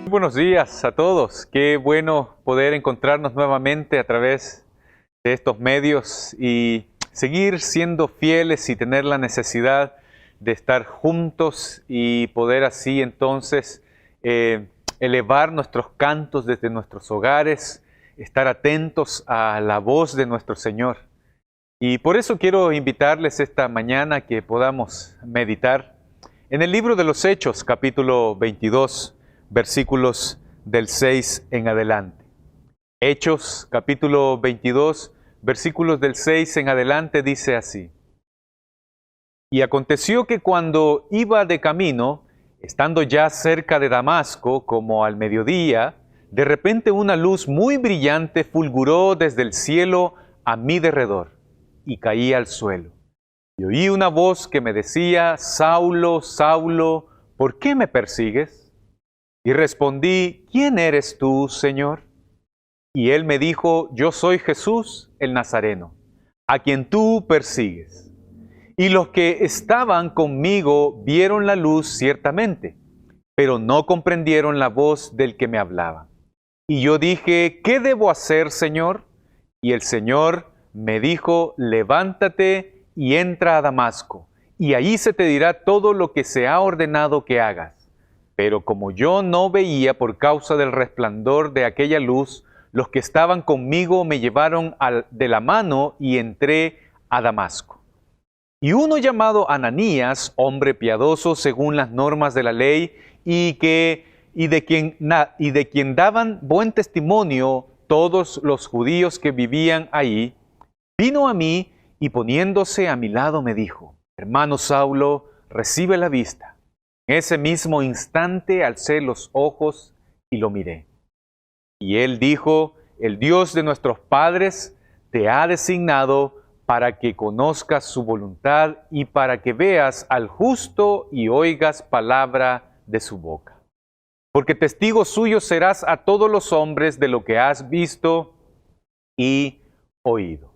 Buenos días a todos. Qué bueno poder encontrarnos nuevamente a través de estos medios y seguir siendo fieles y tener la necesidad de estar juntos y poder así entonces elevar nuestros cantos desde nuestros hogares, estar atentos a la voz de nuestro Señor. Y por eso quiero invitarles esta mañana que podamos meditar en el libro de los Hechos, capítulo 22, versículos del 6 en adelante. Hechos, capítulo 22, versículos del 6 en adelante, dice así: Y aconteció que cuando iba de camino, estando ya cerca de Damasco, como al mediodía, de repente una luz muy brillante fulguró desde el cielo a mi derredor, y caí al suelo. Y oí una voz que me decía: Saulo, Saulo, ¿por qué me persigues? Y respondí: ¿Quién eres tú, Señor? Y él me dijo: Yo soy Jesús el Nazareno, a quien tú persigues. Y los que estaban conmigo vieron la luz ciertamente, pero no comprendieron la voz del que me hablaba. Y yo dije: ¿Qué debo hacer, Señor? Y el Señor me dijo: Levántate y entra a Damasco, y allí se te dirá todo lo que se ha ordenado que hagas. Pero como yo no veía por causa del resplandor de aquella luz, los que estaban conmigo me llevaron de la mano y entré a Damasco. Y uno llamado Ananías, hombre piadoso según las normas de la ley, y de quien daban buen testimonio todos los judíos que vivían ahí, vino a mí y poniéndose a mi lado me dijo: Hermano Saulo, recibe la vista. En ese mismo instante alcé los ojos y lo miré. Y él dijo: El Dios de nuestros padres te ha designado para que conozcas su voluntad y para que veas al justo y oigas palabra de su boca. Porque testigo suyo serás a todos los hombres de lo que has visto y oído.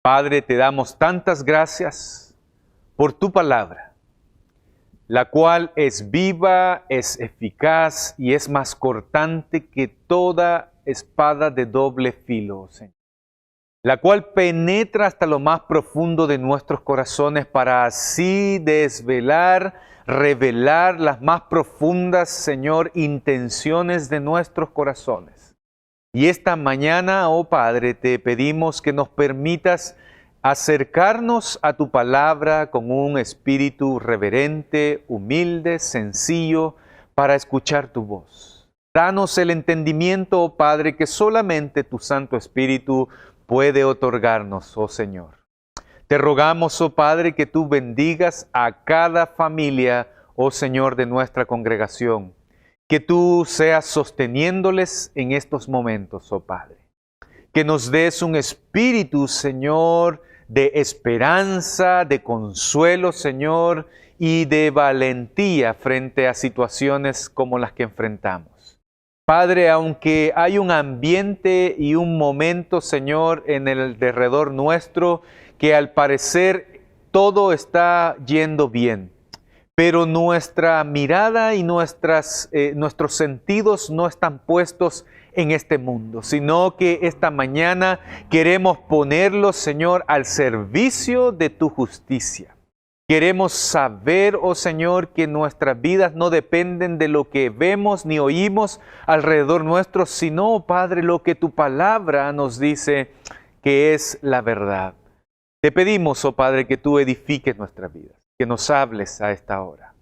Padre, te damos tantas gracias por tu palabra, la cual es viva, es eficaz y es más cortante que toda espada de doble filo, Señor, la cual penetra hasta lo más profundo de nuestros corazones para así desvelar, revelar las más profundas, Señor, intenciones de nuestros corazones. Y esta mañana, oh Padre, te pedimos que nos permitas acercarnos a tu palabra con un espíritu reverente, humilde, sencillo, para escuchar tu voz. Danos el entendimiento, oh Padre, que solamente tu Santo Espíritu puede otorgarnos, oh Señor. Te rogamos, oh Padre, que tú bendigas a cada familia, oh Señor, de nuestra congregación. Que tú seas sosteniéndoles en estos momentos, oh Padre. Que nos des un espíritu, Señor, de esperanza, de consuelo, Señor, y de valentía frente a situaciones como las que enfrentamos. Padre, aunque hay un ambiente y un momento, Señor, en el derredor nuestro, que al parecer todo está yendo bien, pero nuestra mirada y nuestros sentidos no están puestos en este mundo, sino que esta mañana queremos ponerlos, Señor, al servicio de tu justicia. Queremos saber, oh Señor, que nuestras vidas no dependen de lo que vemos ni oímos alrededor nuestro, sino, Padre, lo que tu palabra nos dice que es la verdad. Te pedimos, oh Padre, que tú edifiques nuestras vidas, que nos hables a esta hora.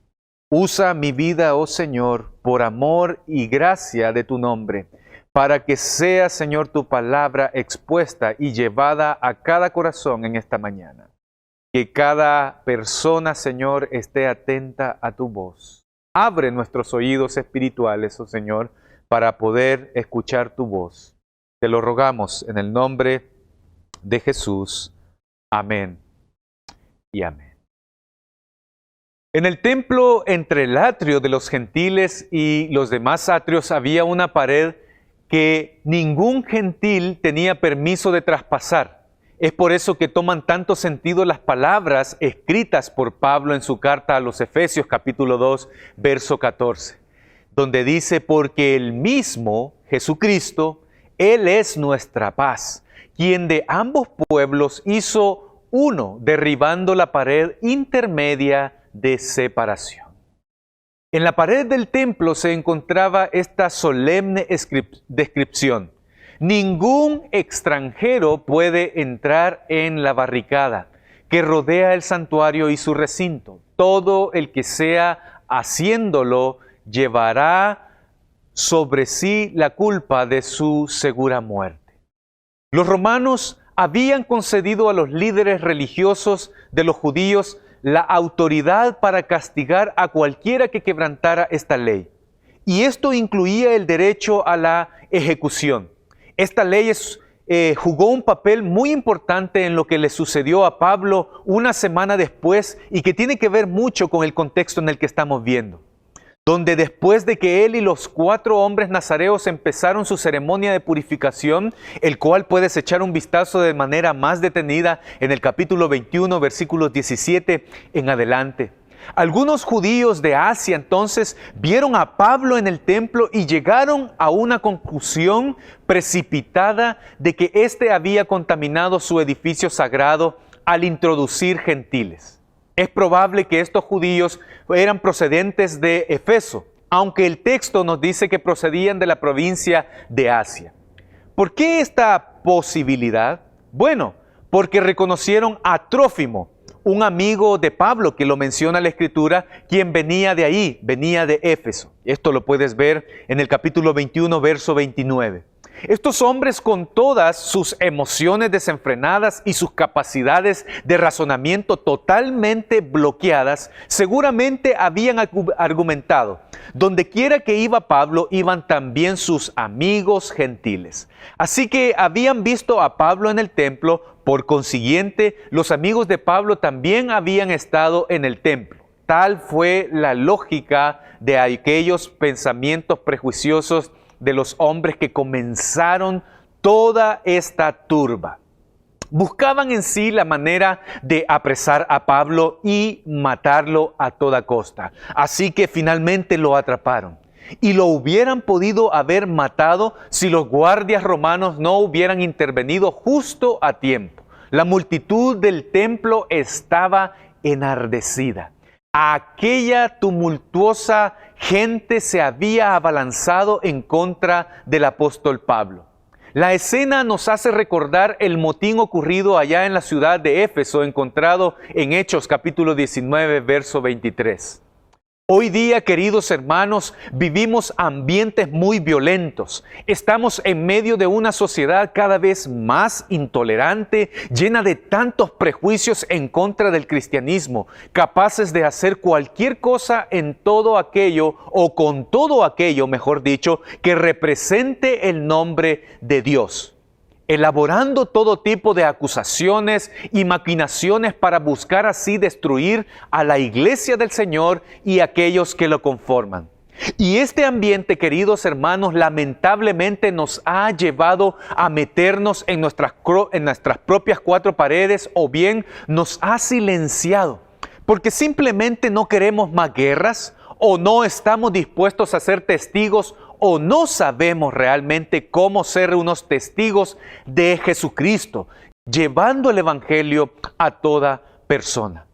Usa mi vida, oh Señor, por amor y gracia de tu nombre, para que sea, Señor, tu palabra expuesta y llevada a cada corazón en esta mañana. Que cada persona, Señor, esté atenta a tu voz. Abre nuestros oídos espirituales, oh Señor, para poder escuchar tu voz. Te lo rogamos en el nombre de Jesús. Amén y amén. En el templo, entre el atrio de los gentiles y los demás atrios, había una pared que ningún gentil tenía permiso de traspasar. Es por eso que toman tanto sentido las palabras escritas por Pablo en su carta a los Efesios, capítulo 2, verso 14. donde dice, porque el mismo Jesucristo, Él es nuestra paz, quien de ambos pueblos hizo uno, derribando la pared intermedia de separación. En la pared del templo se encontraba esta solemne descripción: ningún extranjero puede entrar en la barricada que rodea el santuario y su recinto. Todo el que sea haciéndolo llevará sobre sí la culpa de su segura muerte. Los romanos habían concedido a los líderes religiosos de los judíos la autoridad para castigar a cualquiera que quebrantara esta ley. Y esto incluía el derecho a la ejecución. Esta ley jugó un papel muy importante en lo que le sucedió a Pablo una semana después y que tiene que ver mucho con el contexto en el que estamos viendo. Donde después de que él y los 4 hombres nazareos empezaron su ceremonia de purificación, el cual puedes echar un vistazo de manera más detenida en el capítulo 21, versículos 17 en adelante. Algunos judíos de Asia entonces vieron a Pablo en el templo y llegaron a una conclusión precipitada de que éste había contaminado su edificio sagrado al introducir gentiles. Es probable que estos judíos eran procedentes de Efeso, aunque el texto nos dice que procedían de la provincia de Asia. ¿Por qué esta posibilidad? Bueno, porque reconocieron a Trófimo, un amigo de Pablo que lo menciona la Escritura, quien venía de ahí, venía de Éfeso. Esto lo puedes ver en el capítulo 21, verso 29. Estos hombres, con todas sus emociones desenfrenadas y sus capacidades de razonamiento totalmente bloqueadas, seguramente habían argumentado: donde quiera que iba Pablo, iban también sus amigos gentiles. Así que habían visto a Pablo en el templo, por consiguiente, los amigos de Pablo también habían estado en el templo. Tal fue la lógica de aquellos pensamientos prejuiciosos de los hombres que comenzaron toda esta turba. Buscaban en sí la manera de apresar a Pablo y matarlo a toda costa. Así que finalmente lo atraparon. Y lo hubieran podido haber matado si los guardias romanos no hubieran intervenido justo a tiempo. La multitud del templo estaba enardecida. Aquella tumultuosa gente se había abalanzado en contra del apóstol Pablo. La escena nos hace recordar el motín ocurrido allá en la ciudad de Éfeso, encontrado en Hechos capítulo 19, verso 23. Hoy día, queridos hermanos, vivimos ambientes muy violentos. Estamos en medio de una sociedad cada vez más intolerante, llena de tantos prejuicios en contra del cristianismo, capaces de hacer cualquier cosa en todo aquello, o con todo aquello, mejor dicho, que represente el nombre de Dios, elaborando todo tipo de acusaciones y maquinaciones para buscar así destruir a la iglesia del Señor y aquellos que lo conforman. Y este ambiente, queridos hermanos, lamentablemente nos ha llevado a meternos en nuestras propias 4 paredes, o bien nos ha silenciado, porque simplemente no queremos más guerras, o no estamos dispuestos a ser testigos, o no sabemos realmente cómo ser unos testigos de Jesucristo, llevando el Evangelio a toda persona.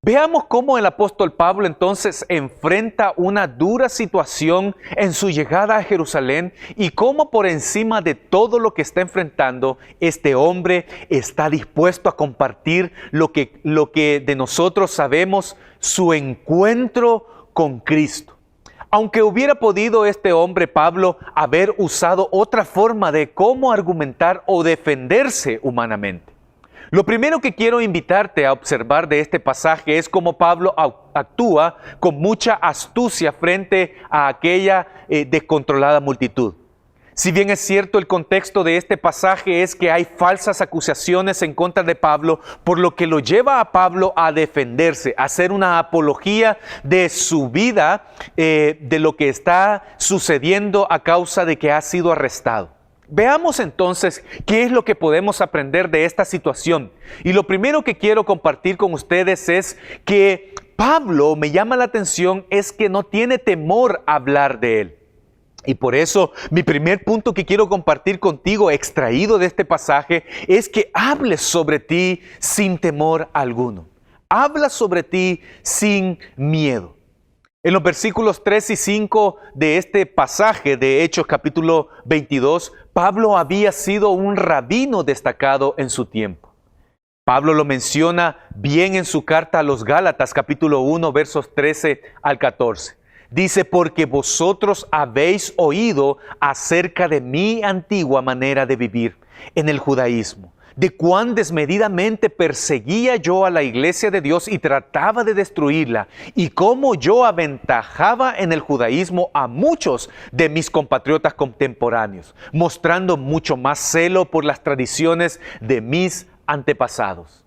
Veamos cómo el apóstol Pablo entonces enfrenta una dura situación en su llegada a Jerusalén, y cómo por encima de todo lo que está enfrentando, este hombre está dispuesto a compartir lo que de nosotros sabemos, su encuentro con Cristo. Aunque hubiera podido este hombre, Pablo, haber usado otra forma de cómo argumentar o defenderse humanamente. Lo primero que quiero invitarte a observar de este pasaje es cómo Pablo actúa con mucha astucia frente a aquella descontrolada multitud. Si bien es cierto, el contexto de este pasaje es que hay falsas acusaciones en contra de Pablo, por lo que lo lleva a Pablo a defenderse, a hacer una apología de su vida, de lo que está sucediendo a causa de que ha sido arrestado. Veamos entonces qué es lo que podemos aprender de esta situación. Y lo primero que quiero compartir con ustedes es que Pablo, me llama la atención, es que no tiene temor a hablar de él. Y por eso mi primer punto que quiero compartir contigo, extraído de este pasaje, es que hables sobre ti sin temor alguno. Habla sobre ti sin miedo. En los versículos 3 y 5 de este pasaje de Hechos capítulo 22, Pablo había sido un rabino destacado en su tiempo. Pablo lo menciona bien en su carta a los Gálatas capítulo 1 versos 13 al 14. Dice, porque vosotros habéis oído acerca de mi antigua manera de vivir en el judaísmo, de cuán desmedidamente perseguía yo a la iglesia de Dios y trataba de destruirla, y cómo yo aventajaba en el judaísmo a muchos de mis compatriotas contemporáneos, mostrando mucho más celo por las tradiciones de mis antepasados.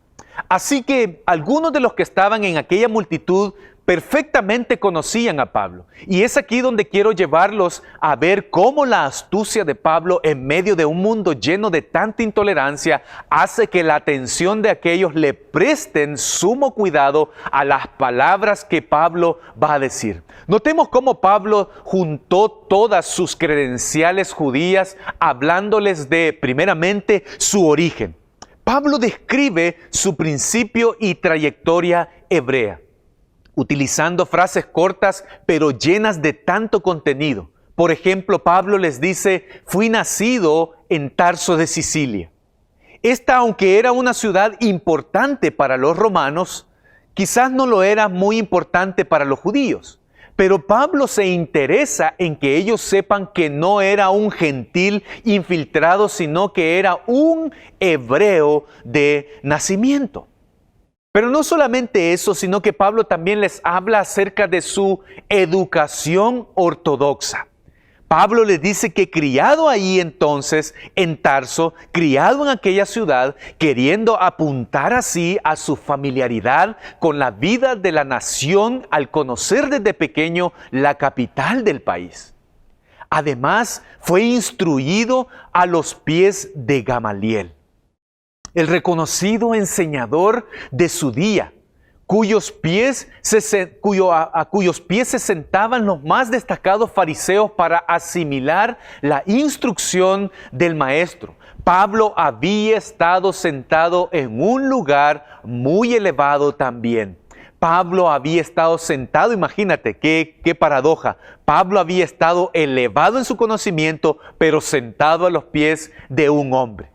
Así que algunos de los que estaban en aquella multitud perfectamente conocían a Pablo. Y es aquí donde quiero llevarlos a ver cómo la astucia de Pablo en medio de un mundo lleno de tanta intolerancia hace que la atención de aquellos le presten sumo cuidado a las palabras que Pablo va a decir. Notemos cómo Pablo juntó todas sus credenciales judías hablándoles de, primeramente, su origen. Pablo describe su principio y trayectoria hebrea, utilizando frases cortas pero llenas de tanto contenido. Por ejemplo, Pablo les dice, fui nacido en Tarso de Sicilia. Esta, aunque era una ciudad importante para los romanos, quizás no lo era muy importante para los judíos. Pero Pablo se interesa en que ellos sepan que no era un gentil infiltrado, sino que era un hebreo de nacimiento. Pero no solamente eso, sino que Pablo también les habla acerca de su educación ortodoxa. Pablo les dice que criado ahí entonces, en Tarso, criado en aquella ciudad, queriendo apuntar así a su familiaridad con la vida de la nación al conocer desde pequeño la capital del país. Además, fue instruido a los pies de Gamaliel, el reconocido enseñador de su día, a cuyos pies se sentaban los más destacados fariseos para asimilar la instrucción del maestro. Pablo había estado sentado en un lugar muy elevado también. Pablo había estado sentado, imagínate, qué paradoja. Pablo había estado elevado en su conocimiento, pero sentado a los pies de un hombre.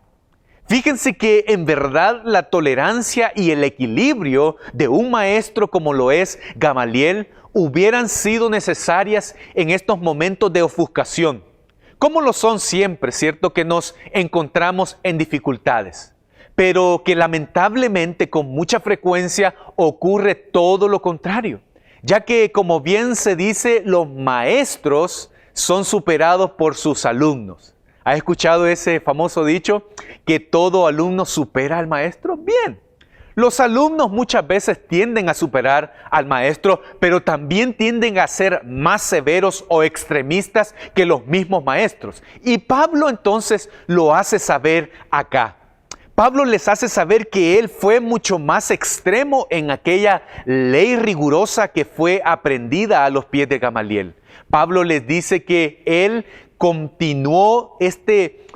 Fíjense que en verdad la tolerancia y el equilibrio de un maestro como lo es Gamaliel hubieran sido necesarias en estos momentos de ofuscación, como lo son siempre, ¿cierto? Que nos encontramos en dificultades, pero que lamentablemente con mucha frecuencia ocurre todo lo contrario, ya que como bien se dice, los maestros son superados por sus alumnos. ¿Has escuchado ese famoso dicho que todo alumno supera al maestro? Bien, los alumnos muchas veces tienden a superar al maestro, pero también tienden a ser más severos o extremistas que los mismos maestros. Y Pablo entonces lo hace saber acá. Pablo les hace saber que él fue mucho más extremo en aquella ley rigurosa que fue aprendida a los pies de Gamaliel. Pablo les dice que él continuó este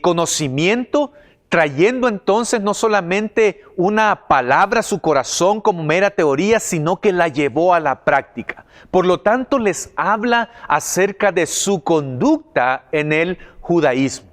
conocimiento, trayendo entonces no solamente una palabra a su corazón como mera teoría, sino que la llevó a la práctica. Por lo tanto, les habla acerca de su conducta en el judaísmo.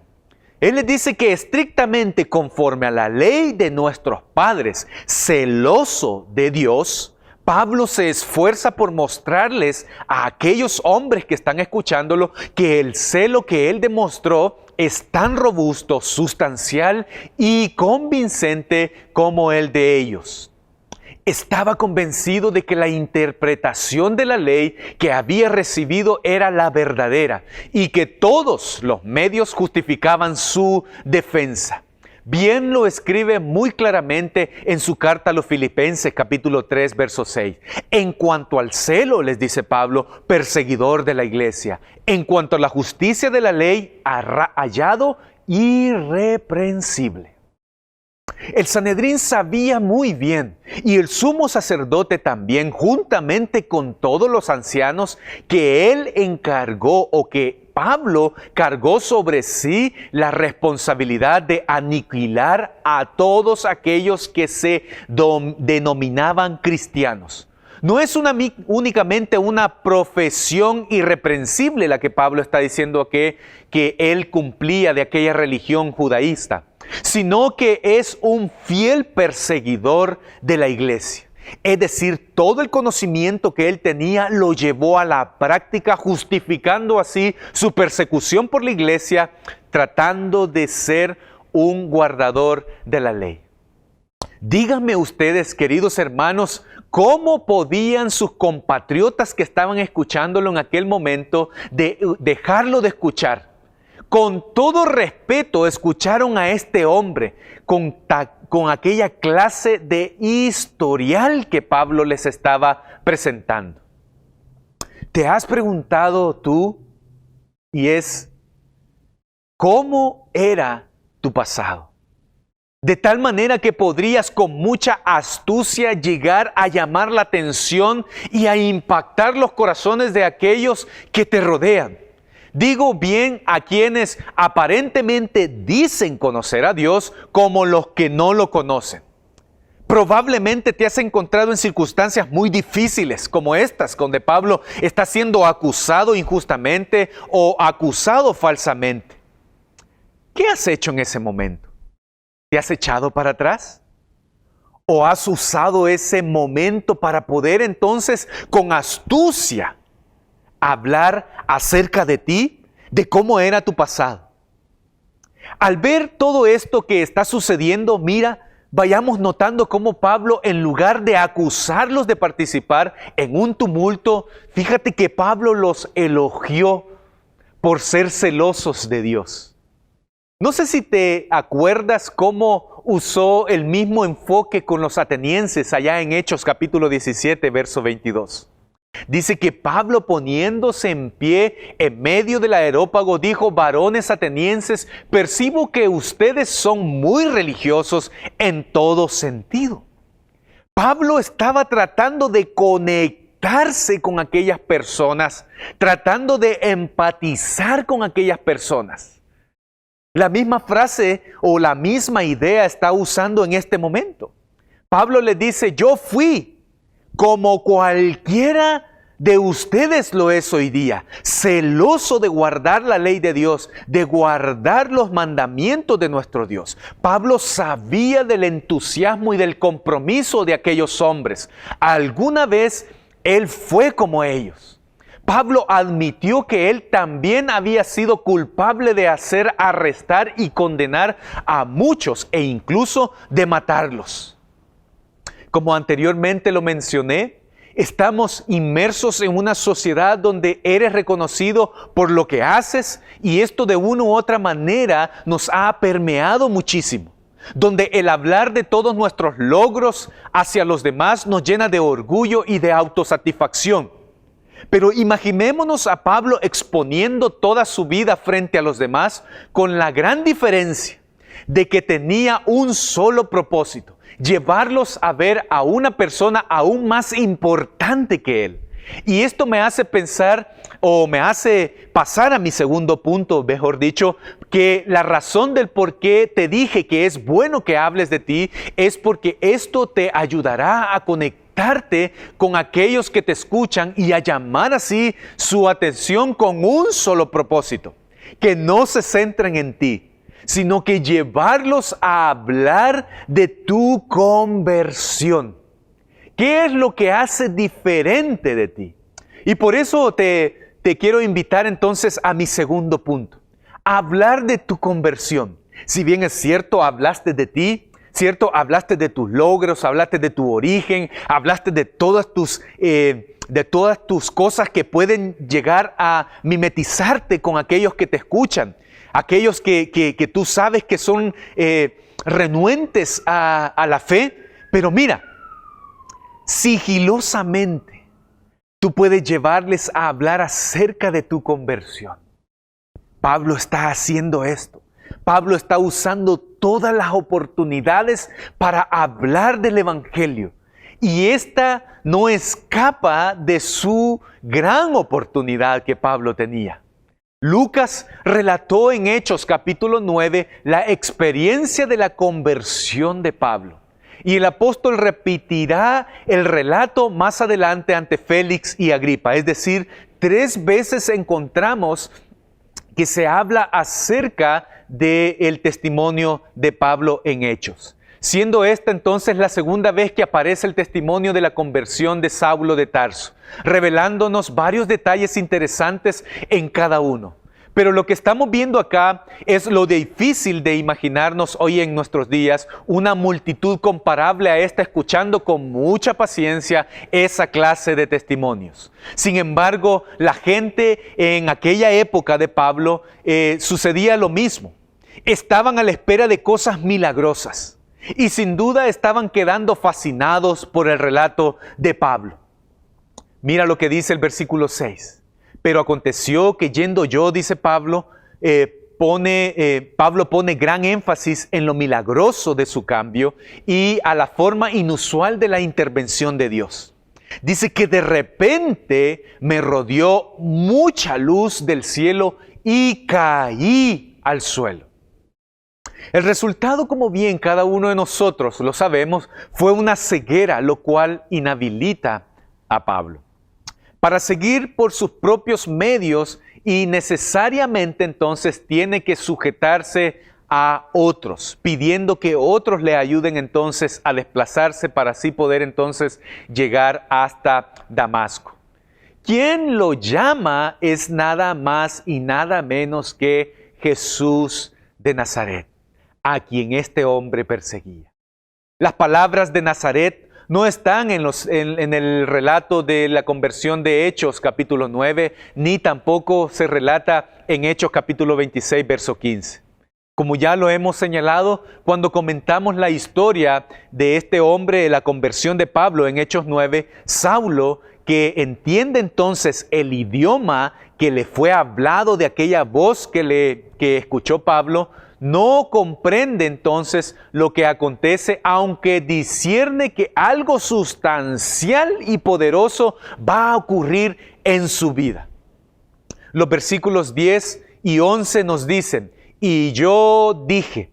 Él les dice que estrictamente conforme a la ley de nuestros padres, celoso de Dios, Pablo se esfuerza por mostrarles a aquellos hombres que están escuchándolo que el celo que él demostró es tan robusto, sustancial y convincente como el de ellos. Estaba convencido de que la interpretación de la ley que había recibido era la verdadera y que todos los medios justificaban su defensa. Bien lo escribe muy claramente en su carta a los Filipenses, capítulo 3, verso 6. En cuanto al celo, les dice Pablo, perseguidor de la iglesia. En cuanto a la justicia de la ley, hallado irreprensible. El Sanedrín sabía muy bien, y el sumo sacerdote también, juntamente con todos los ancianos, que él encargó o que Pablo cargó sobre sí la responsabilidad de aniquilar a todos aquellos que se denominaban cristianos. No es únicamente una profesión irreprensible la que Pablo está diciendo que él cumplía de aquella religión judaísta, sino que es un fiel perseguidor de la iglesia. Es decir, todo el conocimiento que él tenía lo llevó a la práctica, justificando así su persecución por la iglesia, tratando de ser un guardador de la ley. Díganme ustedes, queridos hermanos, ¿cómo podían sus compatriotas que estaban escuchándolo en aquel momento dejarlo de escuchar? Con todo respeto escucharon a este hombre con aquella clase de historial que Pablo les estaba presentando. ¿Te has preguntado tú? Y es, ¿cómo era tu pasado? De tal manera que podrías con mucha astucia llegar a llamar la atención y a impactar los corazones de aquellos que te rodean. Digo bien a quienes aparentemente dicen conocer a Dios como los que no lo conocen. Probablemente te has encontrado en circunstancias muy difíciles como estas, donde Pablo está siendo acusado injustamente o acusado falsamente. ¿Qué has hecho en ese momento? ¿Te has echado para atrás? ¿O has usado ese momento para poder entonces con astucia hablar acerca de ti, de cómo era tu pasado? Al ver todo esto que está sucediendo, mira, vayamos notando cómo Pablo, en lugar de acusarlos de participar en un tumulto, fíjate que Pablo los elogió por ser celosos de Dios. No sé si te acuerdas cómo usó el mismo enfoque con los atenienses allá en Hechos capítulo 17, verso 22. Dice que Pablo, poniéndose en pie en medio del areópago, dijo: varones atenienses, percibo que ustedes son muy religiosos en todo sentido. Pablo estaba tratando de conectarse con aquellas personas, tratando de empatizar con aquellas personas. La misma frase o la misma idea está usando en este momento. Pablo les dice: yo fui como cualquiera de ustedes lo es hoy día, celoso de guardar la ley de Dios, de guardar los mandamientos de nuestro Dios. Pablo sabía del entusiasmo y del compromiso de aquellos hombres. Alguna vez él fue como ellos. Pablo admitió que él también había sido culpable de hacer arrestar y condenar a muchos e incluso de matarlos. Como anteriormente lo mencioné, estamos inmersos en una sociedad donde eres reconocido por lo que haces, y esto de una u otra manera nos ha permeado muchísimo. Donde el hablar de todos nuestros logros hacia los demás nos llena de orgullo y de autosatisfacción. Pero imaginémonos a Pablo exponiendo toda su vida frente a los demás, con la gran diferencia de que tenía un solo propósito: llevarlos a ver a una persona aún más importante que él. Y esto me hace pensar, o me hace pasar a mi segundo punto, mejor dicho, que la razón del por qué te dije que es bueno que hables de ti es porque esto te ayudará a conectarte con aquellos que te escuchan y a llamar así su atención con un solo propósito: que no se centren en ti, sino que llevarlos a hablar de tu conversión. ¿Qué es lo que hace diferente de ti? Y por eso te quiero invitar entonces a mi segundo punto: hablar de tu conversión. Si bien es cierto, hablaste de ti, cierto, hablaste de tus logros, hablaste de tu origen, hablaste de todas tus cosas que pueden llegar a mimetizarte con aquellos que te escuchan. Aquellos que tú sabes que son renuentes a la fe, pero mira, sigilosamente tú puedes llevarles a hablar acerca de tu conversión. Pablo está haciendo esto. Pablo está usando todas las oportunidades para hablar del Evangelio. Y esta no escapa de su gran oportunidad que Pablo tenía. Lucas relató en Hechos capítulo 9 la experiencia de la conversión de Pablo. Y el apóstol repetirá el relato más adelante ante Félix y Agripa. Es decir, 3 veces encontramos que se habla acerca del testimonio de Pablo en Hechos. Siendo esta entonces la segunda vez que aparece el testimonio de la conversión de Saulo de Tarso, revelándonos varios detalles interesantes en cada uno. Pero lo que estamos viendo acá es lo difícil de imaginarnos hoy en nuestros días, una multitud comparable a esta escuchando con mucha paciencia esa clase de testimonios. Sin embargo, la gente en aquella época de Pablo sucedía lo mismo. Estaban a la espera de cosas milagrosas y sin duda estaban quedando fascinados por el relato de Pablo. Mira lo que dice el versículo 6. Pero aconteció que yendo yo, dice Pablo, Pablo pone gran énfasis en lo milagroso de su cambio y a la forma inusual de la intervención de Dios. Dice que de repente me rodeó mucha luz del cielo y caí al suelo. El resultado, como bien cada uno de nosotros lo sabemos, fue una ceguera, lo cual inhabilita a Pablo para seguir por sus propios medios y necesariamente entonces tiene que sujetarse a otros, pidiendo que otros le ayuden entonces a desplazarse para así poder entonces llegar hasta Damasco. Quien lo llama es nada más y nada menos que Jesús de Nazaret, a quien este hombre perseguía. Las palabras de Nazaret no están en el relato de la conversión de Hechos capítulo 9, ni tampoco se relata en Hechos capítulo 26, verso 15. Como ya lo hemos señalado, cuando comentamos la historia de este hombre, la conversión de Pablo en Hechos 9, Saulo, que entiende entonces el idioma que le fue hablado de aquella voz que escuchó Pablo, no comprende entonces lo que acontece, aunque discierne que algo sustancial y poderoso va a ocurrir en su vida. Los versículos 10 y 11 nos dicen, y yo dije,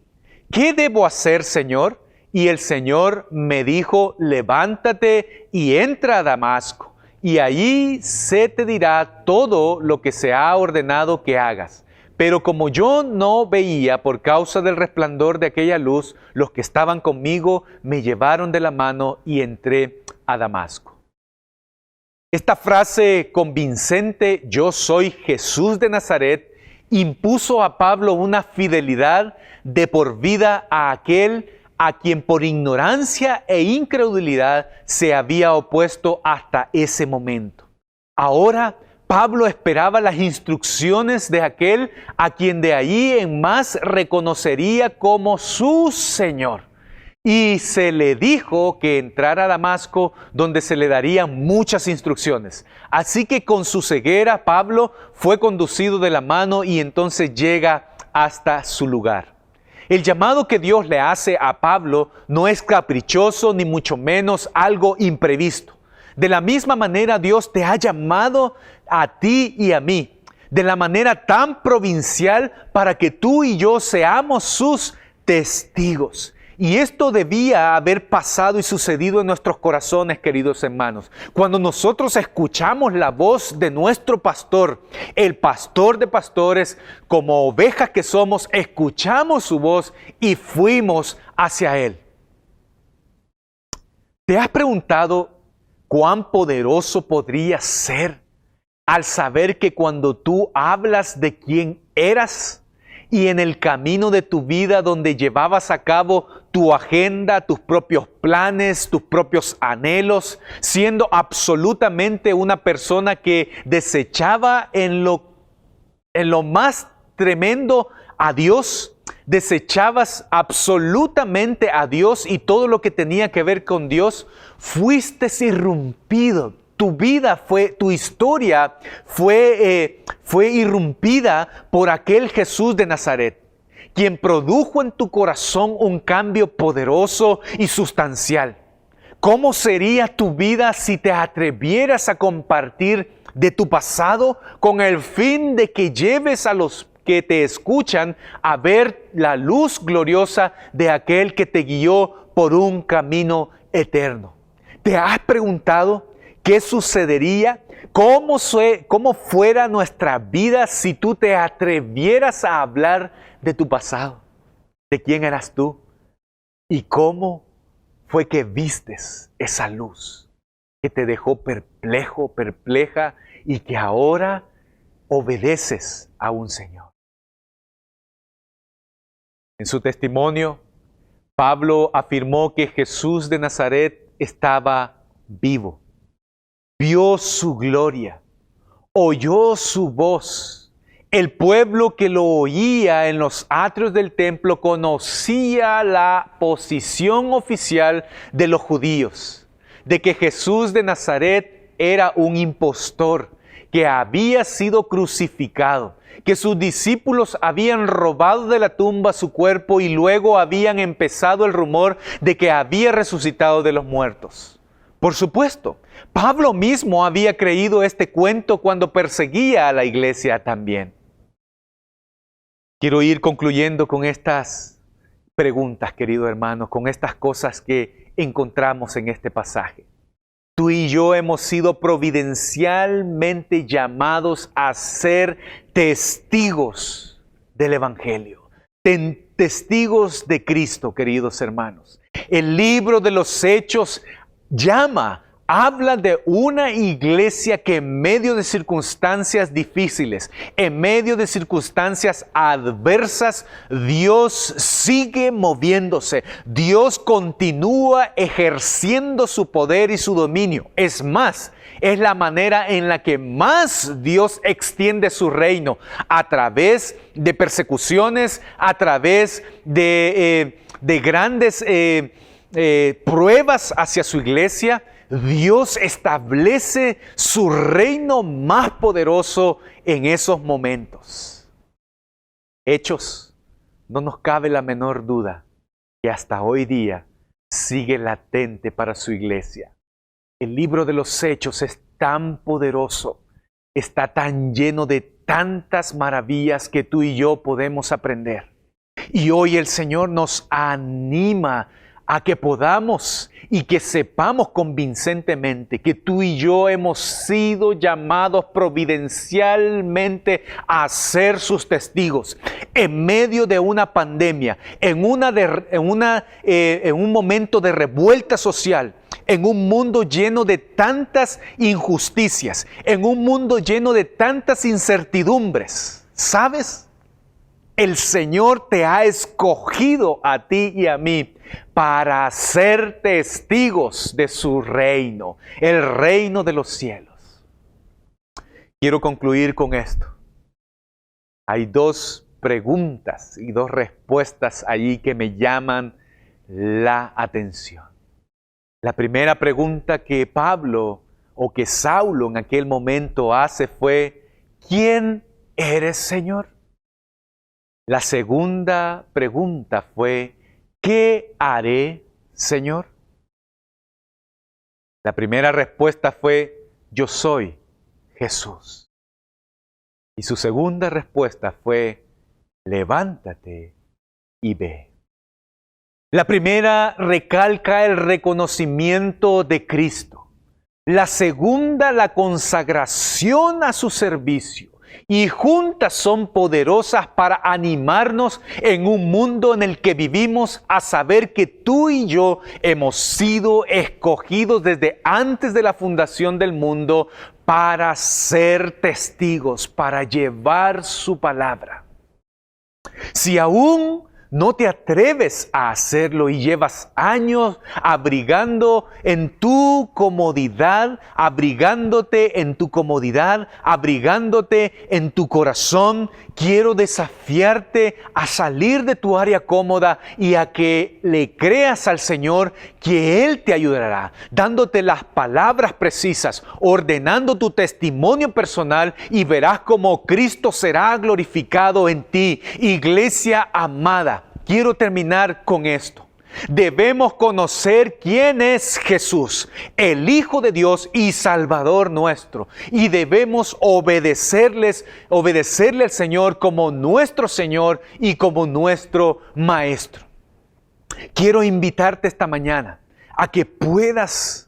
¿qué debo hacer, Señor? Y el Señor me dijo, levántate y entra a Damasco, y allí se te dirá todo lo que se ha ordenado que hagas. Pero como yo no veía por causa del resplandor de aquella luz, los que estaban conmigo me llevaron de la mano y entré a Damasco. Esta frase convincente, yo soy Jesús de Nazaret, impuso a Pablo una fidelidad de por vida a aquel a quien por ignorancia e incredulidad se había opuesto hasta ese momento. Ahora, Pablo esperaba las instrucciones de aquel a quien de ahí en más reconocería como su Señor. Y se le dijo que entrara a Damasco, donde se le darían muchas instrucciones. Así que con su ceguera, Pablo fue conducido de la mano y entonces llega hasta su lugar. El llamado que Dios le hace a Pablo no es caprichoso ni mucho menos algo imprevisto. De la misma manera Dios te ha llamado a ti y a mí, de la manera tan provincial para que tú y yo seamos sus testigos. Y esto debía haber pasado y sucedido en nuestros corazones, queridos hermanos. Cuando nosotros escuchamos la voz de nuestro pastor, el pastor de pastores, como ovejas que somos, escuchamos su voz y fuimos hacia él. ¿Te has preguntado cuán poderoso podría ser al saber que cuando tú hablas de quién eras y en el camino de tu vida donde llevabas a cabo tu agenda, tus propios planes, tus propios anhelos, siendo absolutamente una persona que desechaba en lo más tremendo a Dios, desechabas absolutamente a Dios y todo lo que tenía que ver con Dios, fuiste irrumpido. Tu historia fue irrumpida por aquel Jesús de Nazaret, quien produjo en tu corazón un cambio poderoso y sustancial. ¿Cómo sería tu vida si te atrevieras a compartir de tu pasado con el fin de que lleves a los que te escuchan a ver la luz gloriosa de aquel que te guió por un camino eterno? ¿Te has preguntado qué sucedería? ¿Cómo fuera nuestra vida si tú te atrevieras a hablar de tu pasado? ¿De quién eras tú? ¿Y cómo fue que vistes esa luz que te dejó perplejo, perpleja y que ahora obedeces a un Señor? En su testimonio, Pablo afirmó que Jesús de Nazaret estaba vivo. Vio su gloria, oyó su voz. El pueblo que lo oía en los atrios del templo conocía la posición oficial de los judíos, de que Jesús de Nazaret era un impostor, que había sido crucificado, que sus discípulos habían robado de la tumba su cuerpo y luego habían empezado el rumor de que había resucitado de los muertos. Por supuesto, Pablo mismo había creído este cuento cuando perseguía a la iglesia también. Quiero ir concluyendo con estas preguntas, querido hermano, con estas cosas que encontramos en este pasaje. Tú y yo hemos sido providencialmente llamados a ser testigos del Evangelio, testigos de Cristo, queridos hermanos. El libro de los Hechos habla de una iglesia que en medio de circunstancias difíciles, en medio de circunstancias adversas, Dios sigue moviéndose. Dios continúa ejerciendo su poder y su dominio. Es más, es la manera en la que más Dios extiende su reino, a través de persecuciones, a través de grandes pruebas hacia su iglesia. Dios establece su reino más poderoso en esos momentos. Hechos, no nos cabe la menor duda que hasta hoy día sigue latente para su iglesia. El libro de los Hechos es tan poderoso, está tan lleno de tantas maravillas que tú y yo podemos aprender. Y hoy el Señor nos anima a que podamos y que sepamos convincentemente que tú y yo hemos sido llamados providencialmente a ser sus testigos en medio de una pandemia, en un momento de revuelta social, en un mundo lleno de tantas injusticias, en un mundo lleno de tantas incertidumbres. ¿Sabes? El Señor te ha escogido a ti y a mí para ser testigos de su reino, el reino de los cielos. Quiero concluir con esto. Hay dos preguntas y dos respuestas allí que me llaman la atención. La primera pregunta que Pablo o que Saulo en aquel momento hace fue: ¿quién eres, Señor? La segunda pregunta fue: ¿qué haré, Señor? La primera respuesta fue: yo soy Jesús. Y su segunda respuesta fue: levántate y ve. La primera recalca el reconocimiento de Cristo. La segunda, la consagración a su servicio. Y juntas son poderosas para animarnos en un mundo en el que vivimos, a saber que tú y yo hemos sido escogidos desde antes de la fundación del mundo para ser testigos, para llevar su palabra. Si aún no te atreves a hacerlo y llevas años abrigando en tu comodidad, abrigándote en tu comodidad, abrigándote en tu corazón. Quiero desafiarte a salir de tu área cómoda y a que le creas al Señor que Él te ayudará, dándote las palabras precisas, ordenando tu testimonio personal y verás cómo Cristo será glorificado en ti. Iglesia amada, quiero terminar con esto. Debemos conocer quién es Jesús, el Hijo de Dios y Salvador nuestro. Y debemos obedecerle al Señor como nuestro Señor y como nuestro Maestro. Quiero invitarte esta mañana a que puedas,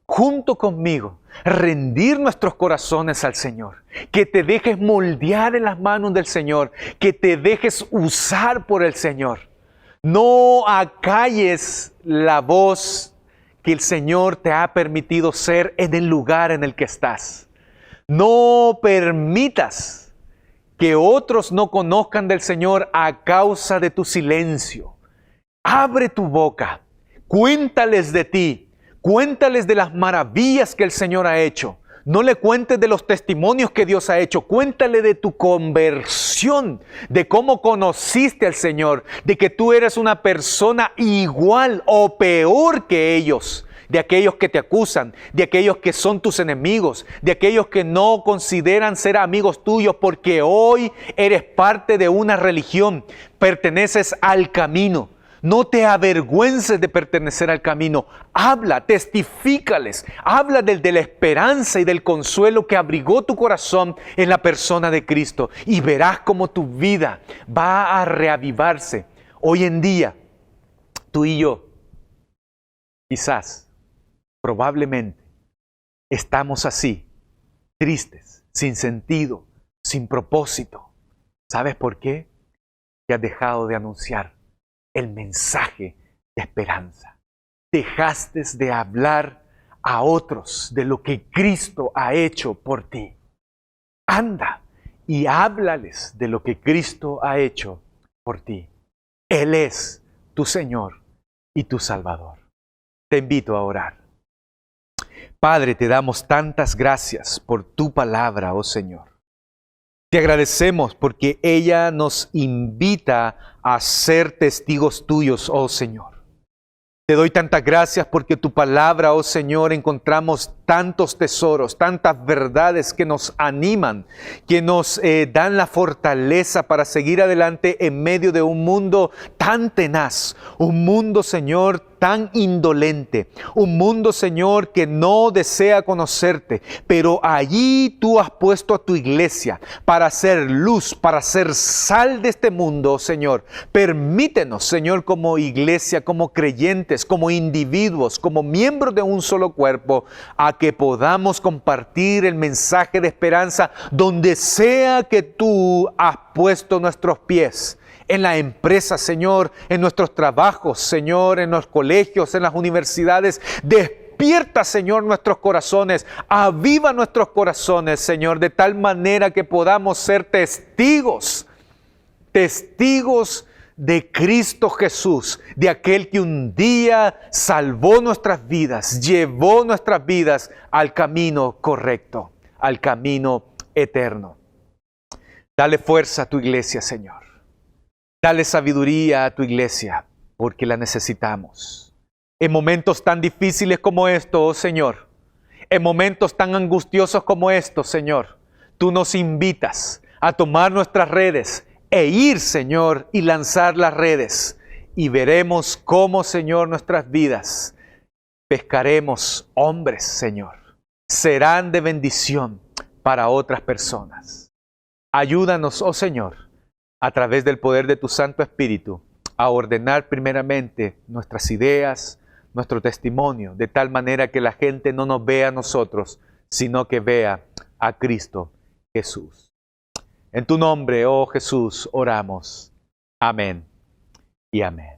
junto conmigo, rendir nuestros corazones al Señor, que te dejes moldear en las manos del Señor, que te dejes usar por el Señor. No acalles la voz que el Señor te ha permitido ser en el lugar en el que estás. No permitas que otros no conozcan del Señor a causa de tu silencio. Abre tu boca, cuéntales de ti, cuéntales de las maravillas que el Señor ha hecho. No le cuentes de los testimonios que Dios ha hecho. Cuéntale de tu conversión, de cómo conociste al Señor, de que tú eres una persona igual o peor que ellos, de aquellos que te acusan, de aquellos que son tus enemigos, de aquellos que no consideran ser amigos tuyos porque hoy eres parte de una religión, perteneces al camino. No te avergüences de pertenecer al camino. Habla, testifícales. Habla de la esperanza y del consuelo que abrigó tu corazón en la persona de Cristo. Y verás cómo tu vida va a reavivarse. Hoy en día, tú y yo, quizás, probablemente, estamos así, tristes, sin sentido, sin propósito. ¿Sabes por qué? Que has dejado de anunciar el mensaje de esperanza. Dejaste de hablar a otros de lo que Cristo ha hecho por ti. Anda y háblales de lo que Cristo ha hecho por ti. Él es tu Señor y tu Salvador. Te invito a orar. Padre, te damos tantas gracias por tu palabra, oh Señor. Te agradecemos porque ella nos invita a ser testigos tuyos, oh Señor. Te doy tantas gracias porque tu palabra, oh Señor, encontramos tantos tesoros, tantas verdades que nos animan, que nos dan la fortaleza para seguir adelante en medio de un mundo tan tenaz, un mundo, Señor, tan indolente, un mundo, Señor, que no desea conocerte, pero allí tú has puesto a tu iglesia para ser luz, para ser sal de este mundo, Señor. Permítenos, Señor, como iglesia, como creyentes, como individuos, como miembros de un solo cuerpo, a que podamos compartir el mensaje de esperanza donde sea que tú has puesto nuestros pies. En la empresa, Señor, en nuestros trabajos, Señor, en los colegios, en las universidades. Despierta, Señor, nuestros corazones. Aviva nuestros corazones, Señor, de tal manera que podamos ser testigos de Cristo Jesús, de aquel que un día salvó nuestras vidas, llevó nuestras vidas al camino correcto, al camino eterno. Dale fuerza a tu iglesia, Señor. Dale sabiduría a tu iglesia, porque la necesitamos. En momentos tan difíciles como estos, oh Señor, en momentos tan angustiosos como estos, Señor, tú nos invitas a tomar nuestras redes e ir, Señor, y lanzar las redes. Y veremos cómo, Señor, nuestras vidas pescaremos hombres, Señor. Serán de bendición para otras personas. Ayúdanos, oh Señor, a través del poder de tu Santo Espíritu, a ordenar primeramente nuestras ideas, nuestro testimonio, de tal manera que la gente no nos vea a nosotros, sino que vea a Cristo Jesús. En tu nombre, oh Jesús, oramos. Amén y amén.